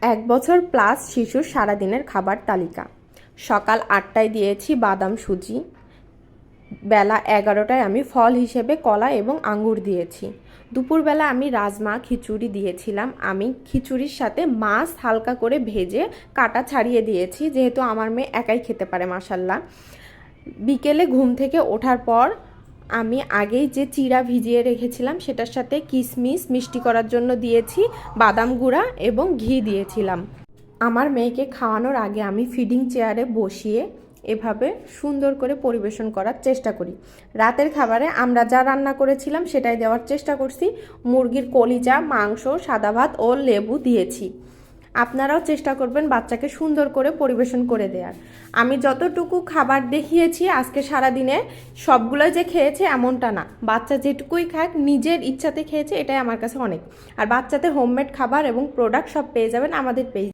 এক বছর প্লাস শিশুর সারাদিনের খাবার তালিকা। সকাল ৮টায় দিয়েছি বাদাম সুজি, বেলা ১১টায় আমি ফল হিসেবে কলা এবং আঙ্গুর দিয়েছি। দুপুরবেলা আমি রাজমা খিচুড়ি দিয়েছিলাম। আমি খিচুড়ির সাথে মাছ হালকা করে ভেজে কাটা ছাড়িয়ে দিয়েছি, যেহেতু আমার মেয়ে একাই খেতে পারে মাশাল্লাহ। বিকেলে ঘুম থেকে ওঠার পর আমি আগেই যে চিড়া ভিজিয়ে রেখেছিলাম সেটার সাথে কিশমিশ মিষ্টি করার জন্য দিয়েছি, বাদাম গুঁড়া এবং ঘি দিয়েছিলাম। আমার মেয়েকে খাওয়ানোর আগে আমি ফিডিং চেয়ারে বসিয়ে এভাবে সুন্দর করে পরিবেশন করার চেষ্টা করি। রাতের খাবারে আমরা যা রান্না করেছিলাম সেটাই দেওয়ার চেষ্টা করছি। মুরগির কলিজা, মাংস, সাদা ভাত ও লেবু দিয়েছি। আপনারাও চেষ্টা করবেন বাচ্চাকে সুন্দর করে পরিবেশন করে দেওয়ার। আমি যতটুকু খাবার দেখিয়েছি আজকে সারাদিনে সবগুলোই যে খেয়েছে এমনটা না, বাচ্চা যেটুকুই খাক নিজের ইচ্ছাতে খেয়েছে, এটাই আমার কাছে অনেক। আর বাচ্চাদের হোমমেড খাবার এবং প্রোডাক্ট সব পেয়ে যাবেন আমাদের পেজ।